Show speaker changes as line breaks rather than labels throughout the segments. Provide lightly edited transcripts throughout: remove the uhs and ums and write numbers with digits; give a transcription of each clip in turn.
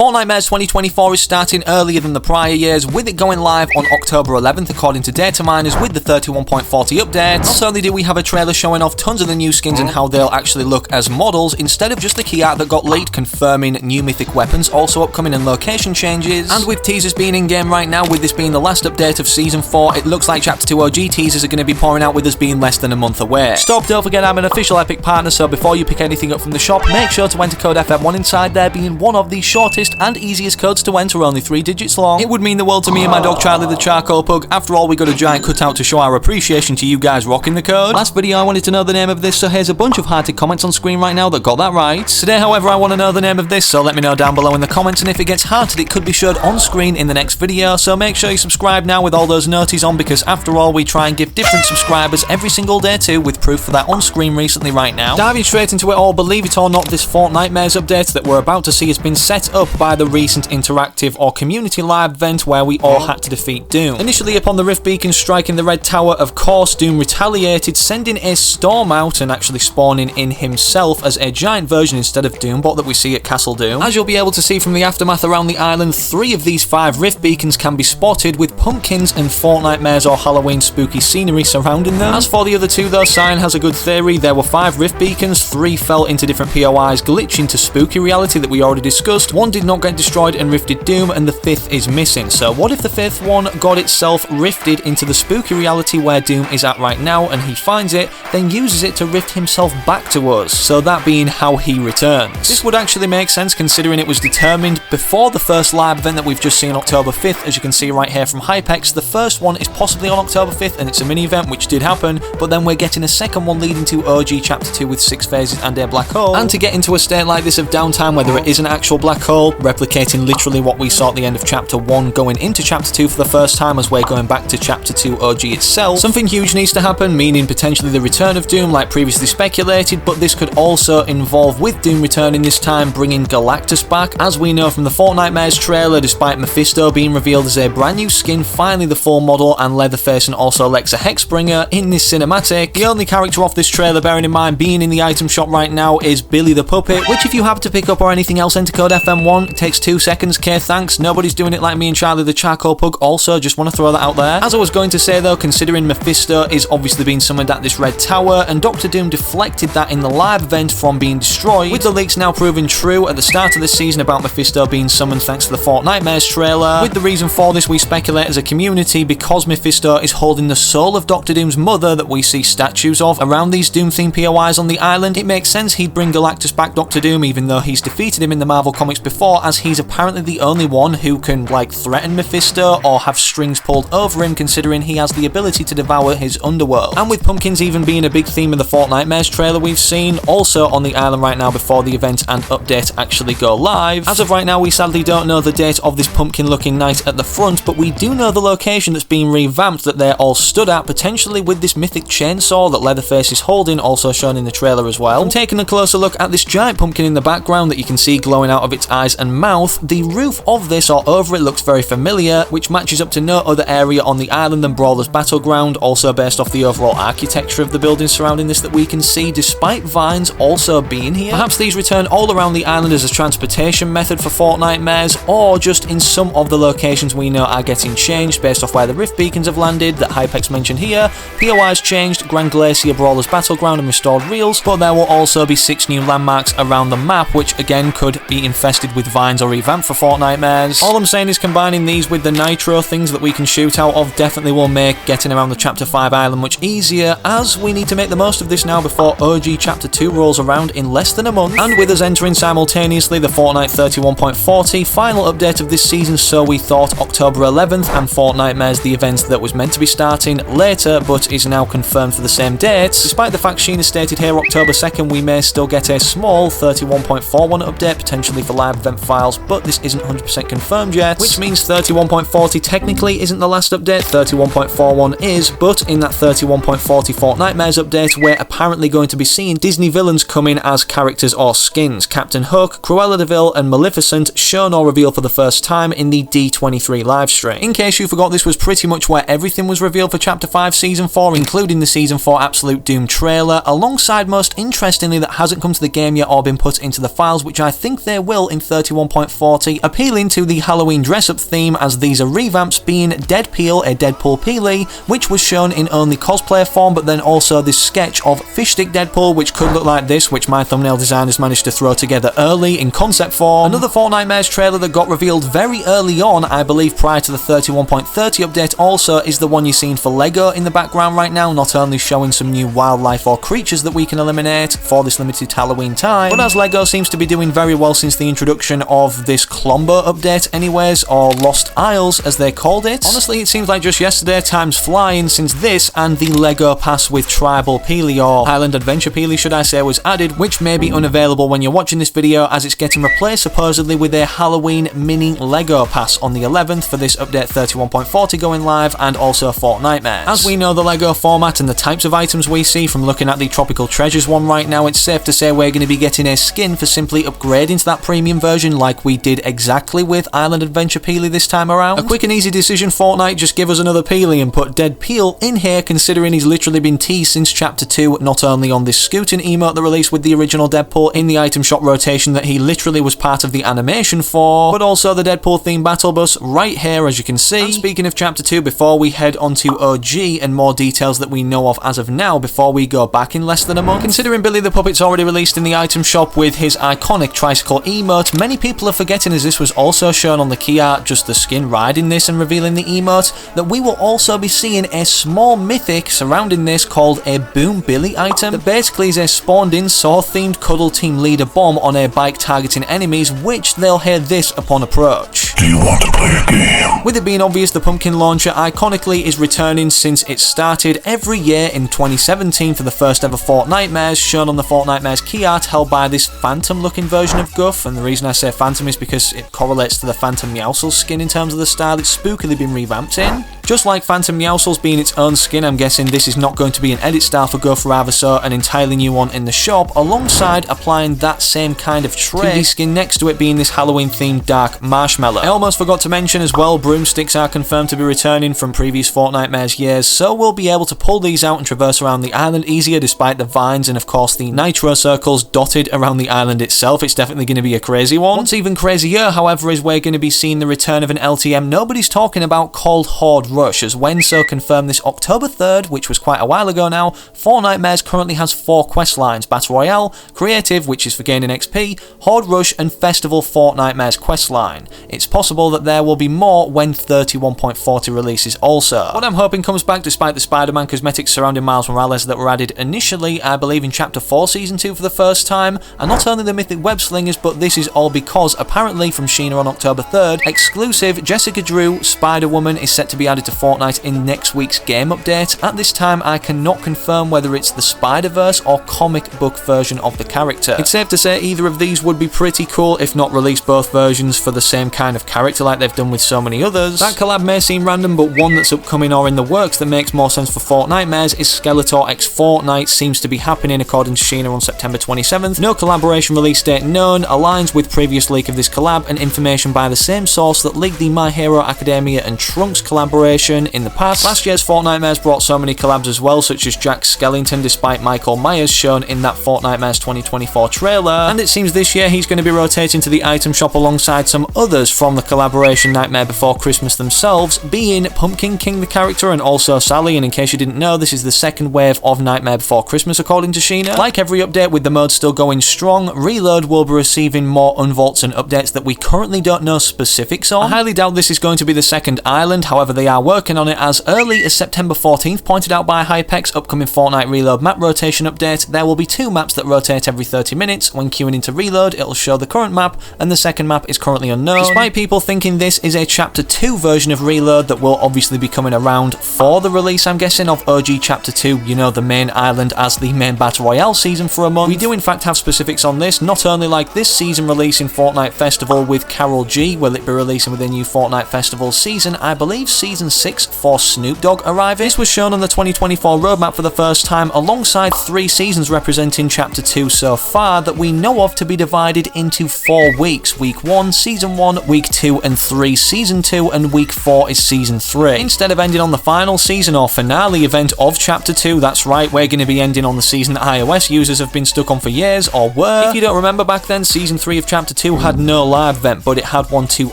Fortnitemares 2024 is starting earlier than the prior years, with it going live on October 11th according to data miners with the 31.40 update. Not only do we have a trailer showing off tons of the new skins and how they'll actually look as models, instead of just the key art that got leaked confirming new mythic weapons also upcoming and location changes. And with teasers being in game right now, with this being the last update of Season 4, it looks like Chapter 2 OG teasers are going to be pouring out with us being less than a month away. Stop, don't forget I'm an official Epic partner, so before you pick anything up from the shop, make sure to enter code FM1 inside there, being one of the shortest and easiest codes to enter, only 3 digits long. It would mean the world to me and my dog Charlie the Charcoal Pug. After all, we got a giant cutout to show our appreciation to you guys rocking the code. Last video I wanted to know the name of this, so here's a bunch of hearted comments on screen right now that got that right. Today, however, I want to know the name of this, so let me know down below in the comments, and if it gets hearted, it could be showed on screen in the next video, so make sure you subscribe now with all those noties on, because after all, we try and give different subscribers every single day too, with proof for that on screen recently right now. Diving straight into it all, believe it or not, this Fortnitemares update that we're about to see has been set up by the recent interactive or community live event where we all had to defeat Doom. Initially, upon the Rift Beacon striking the Red Tower, of course, Doom retaliated, sending a storm out and actually spawning in himself as a giant version instead of Doombot that we see at Castle Doom. As you'll be able to see from the aftermath around the island, 3 of these 5 Rift Beacons can be spotted with pumpkins and Fortnitemares or Halloween spooky scenery surrounding them. As for the other 2 though, Cyan has a good theory. There were 5 Rift Beacons, 3 fell into different POIs, glitching to spooky reality that we already discussed, 1 did not get destroyed and rifted Doom, and the 5th is missing. So what if the 5th one got itself rifted into the spooky reality where Doom is at right now, and he finds it, then uses it to rift himself back to us, so that being how he returns. This would actually make sense considering it was determined before the first live event that we've just seen on October 5th, as you can see right here from Hypex. The first one is possibly on October 5th and it's a mini event, which did happen, but then we're getting a second one leading to OG Chapter 2 with 6 phases and a black hole. And to get into a state like this of downtime where there is an actual black hole, replicating literally what we saw at the end of Chapter 1 going into Chapter 2 for the first time as we're going back to Chapter 2 OG itself, something huge needs to happen, meaning potentially the return of Doom like previously speculated, but this could also involve, with Doom returning this time, bringing Galactus back. As we know from the Fortnitemares trailer, despite Mephisto being revealed as a brand new skin, finally the full model, and Leatherface and also Lexa Hexbringer in this cinematic, the only character off this trailer, bearing in mind being in the item shop right now, is Billy the Puppet, which if you happen to pick up or anything else, enter code FM1. It takes 2 seconds, thanks. Nobody's doing it like me and Charlie the Charcoal Pug, also just want to throw that out there. As I was going to say though, considering Mephisto is obviously being summoned at this Red Tower, and Dr. Doom deflected that in the live event from being destroyed, with the leaks now proving true at the start of this season about Mephisto being summoned thanks to the Fortnitemares trailer. With the reason for this, we speculate as a community because Mephisto is holding the soul of Dr. Doom's mother that we see statues of around these Doom-themed POIs on the island. It makes sense he'd bring Galactus back Dr. Doom, even though he's defeated him in the Marvel comics before, as he's apparently the only one who can like threaten Mephisto or have strings pulled over him, considering he has the ability to devour his underworld. And with pumpkins even being a big theme of the Fortnitemares trailer we've seen also on the island right now before the event and update actually go live. As of right now, we sadly don't know the date of this pumpkin looking night at the front, but we do know the location that's being revamped that they're all stood at, potentially with this mythic chainsaw that Leatherface is holding, also shown in the trailer as well. And taking a closer look at this giant pumpkin in the background that you can see glowing out of its eyes and mouth, the roof of this or over it looks very familiar, which matches up to no other area on the island than Brawler's Battleground, also based off the overall architecture of the buildings surrounding this that we can see, despite vines also being here. Perhaps these return all around the island as a transportation method for Fortnitemares, or just in some of the locations we know are getting changed based off where the Rift Beacons have landed that Hypex mentioned here. POI's changed, Grand Glacier, Brawler's Battleground and restored reels, but there will also be 6 new landmarks around the map, which again could be infested with vines or revamped for Fortnitemares. All I'm saying is combining these with the nitro things that we can shoot out of definitely will make getting around the Chapter 5 island much easier, as we need to make the most of this now before OG Chapter 2 rolls around in less than a month. And with us entering simultaneously the Fortnite 31.40 final update of this season, so we thought October 11th, and Fortnitemares the event that was meant to be starting later but is now confirmed for the same date. Despite the fact Sheena stated here October 2nd, we may still get a small 31.41 update potentially for live event files, but this isn't 100% confirmed yet, which means 31.40 technically isn't the last update, 31.41 is, but in that 31.40 Fortnitemares update, we're apparently going to be seeing Disney villains coming as characters or skins. Captain Hook, Cruella de Vil and Maleficent shown or revealed for the first time in the D23 livestream. In case you forgot, this was pretty much where everything was revealed for Chapter 5 Season 4, including the Season 4 Absolute Doom trailer, alongside most interestingly that hasn't come to the game yet or been put into the files, which I think they will in 31.41 31.40, appealing to the Halloween dress-up theme, as these are revamps, being Dead Peel, a Deadpool Peely, which was shown in only cosplayer form, but then also this sketch of Fish Stick Deadpool, which could look like this, which my thumbnail designers managed to throw together early in concept form. Another Fortnitemares trailer that got revealed very early on, I believe prior to the 31.30 update, also is the one you're seeing for LEGO in the background right now, not only showing some new wildlife or creatures that we can eliminate for this limited Halloween time, but as LEGO seems to be doing very well since the introduction of this Clombo update anyways, or Lost Isles as they called it. Honestly, it seems like just yesterday, time's flying, since this and the LEGO pass with Tribal Peely, or Island Adventure Peely should I say, was added, which may be unavailable when you're watching this video, as it's getting replaced supposedly with a Halloween mini LEGO pass on the 11th for this update 31.40 going live, and also Fortnitemares. As we know the LEGO format and the types of items we see from looking at the Tropical Treasures one right now, it's safe to say we're going to be getting a skin for simply upgrading to that premium version like we did exactly with Island Adventure Peely this time around. A quick and easy decision, Fortnite, just give us another Peely and put Dead Peel in here, considering he's literally been teased since Chapter 2, not only on this scooting emote that released with the original Deadpool in the item shop rotation that he literally was part of the animation for, but also the Deadpool themed battle bus right here as you can see. And speaking of Chapter 2, before we head on to OG and more details that we know of as of now before we go back in less than a month, considering Billy the Puppet's already released in the item shop with his iconic tricycle emote, many people are forgetting, as this was also shown on the key art, just the skin riding this and revealing the emote, that we will also be seeing a small mythic surrounding this called a Boom Billy item that basically is a spawned-in Saw-themed Cuddle Team Leader bomb on a bike targeting enemies, which they'll hear this upon approach.
Do you want to play a game?
With it being obvious, the pumpkin launcher iconically is returning since it started every year in 2017 for the first ever Fortnitemares, shown on the Fortnitemares key art held by this phantom looking version of Guff, and the reason I say phantom is because it correlates to the Phantom Meowscles skin in terms of the style it's spookily been revamped in. Just like Phantom Meowscles being its own skin, I'm guessing this is not going to be an edit style for Guff, rather so an entirely new one in the shop, alongside applying that same kind of trait to the skin next to it being this Halloween themed dark marshmallow. I almost forgot to mention as well, broomsticks are confirmed to be returning from previous Fortnitemares years, so we'll be able to pull these out and traverse around the island easier despite the vines and of course the nitro circles dotted around the island itself. It's definitely going to be a crazy one. What's even crazier, however, is we're going to be seeing the return of an LTM nobody's talking about called Horde Rush, as Wenso confirmed this October 3rd, which was quite a while ago now. Fortnitemares currently has 4 quest lines: Battle Royale, Creative, which is for gaining XP, Horde Rush, and Festival Fortnitemares quest line. It's possible that there will be more when 31.40 releases also. What I'm hoping comes back, despite the Spider-Man cosmetics surrounding Miles Morales that were added initially, I believe in Chapter 4 Season 2 for the first time, and not only the Mythic Web Slingers, but this is all because apparently from Sheena on October 3rd, exclusive Jessica Drew Spider-Woman is set to be added to Fortnite in next week's game update. At this time, I cannot confirm whether it's the Spider-Verse or comic book version of the character. It's safe to say either of these would be pretty cool, if not release both versions for the same kind of character like they've done with so many others. That collab may seem random, but one that's upcoming or in the works that makes more sense for Fortnitemares is Skeletor x Fortnite. Seems to be happening according to Sheena on September 27th. No collaboration release date known, aligns with previous leak of this collab and information by the same source that leaked the My Hero Academia and Trunks collaboration in the past. Last year's Fortnitemares brought so many collabs as well, such as Jack Skellington despite Michael Myers shown in that Fortnitemares 2024 trailer, and it seems this year he's going to be rotating to the item shop alongside some others from the collaboration Nightmare Before Christmas themselves, being Pumpkin King the character and also Sally, and in case you didn't know, this is the second wave of Nightmare Before Christmas according to Sheena. Like every update, with the mode still going strong, Reload will be receiving more unvaults and updates that we currently don't know specifics on. I highly doubt this is going to be the second island, however they are working on it, as early as September 14th, pointed out by Hypex, upcoming Fortnite Reload map rotation update, there will be 2 maps that rotate every 30 minutes. When queuing into Reload, it'll show the current map, and the second map is currently unknown, despite people thinking this is a Chapter 2 version of Reload that will obviously be coming around for the release, I'm guessing, of OG Chapter 2, you know, the main island as the main Battle Royale season for a month. We do in fact have specifics on this, not only like this season releasing Fortnite Festival with Karol G, will it be releasing with a new Fortnite Festival season, I believe Season 6 for Snoop Dogg arriving. This was shown on the 2024 roadmap for the first time, alongside 3 seasons representing Chapter 2 so far that we know of to be divided into 4 weeks. Week 1, Season 1, Week Week 2 and 3 Season 2, and Week 4 is Season 3. Instead of ending on the final season or finale event of Chapter 2, that's right, we're going to be ending on the season that iOS users have been stuck on for years, or were. If you don't remember back then, Season 3 of Chapter 2 had no live event, but it had one to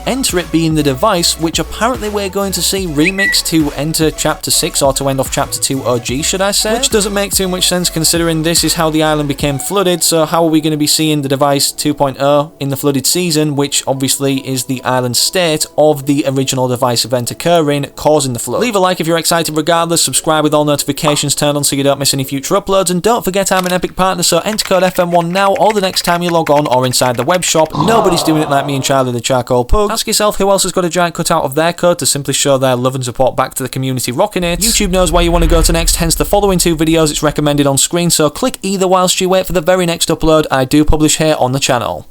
enter it, being the device, which apparently we're going to see remixed to enter Chapter 6, or to end off Chapter 2 OG, should I say? Which doesn't make too much sense considering this is how the island became flooded, so how are we going to be seeing the device 2.0 in the flooded season, which obviously is the island state of the original device event occurring, causing the flood. Leave a like if you're excited regardless, subscribe with all notifications turned on so you don't miss any future uploads, and don't forget I'm an Epic partner, so enter code FM1 now or the next time you log on or inside the web shop. Nobody's doing it like me and Charlie the Charcoal Pug. Ask yourself who else has got a giant cutout of their code to simply show their love and support back to the community rocking it. YouTube knows where you want to go to next, hence the following two videos it's recommended on screen, so click either whilst you wait for the very next upload I do publish here on the channel.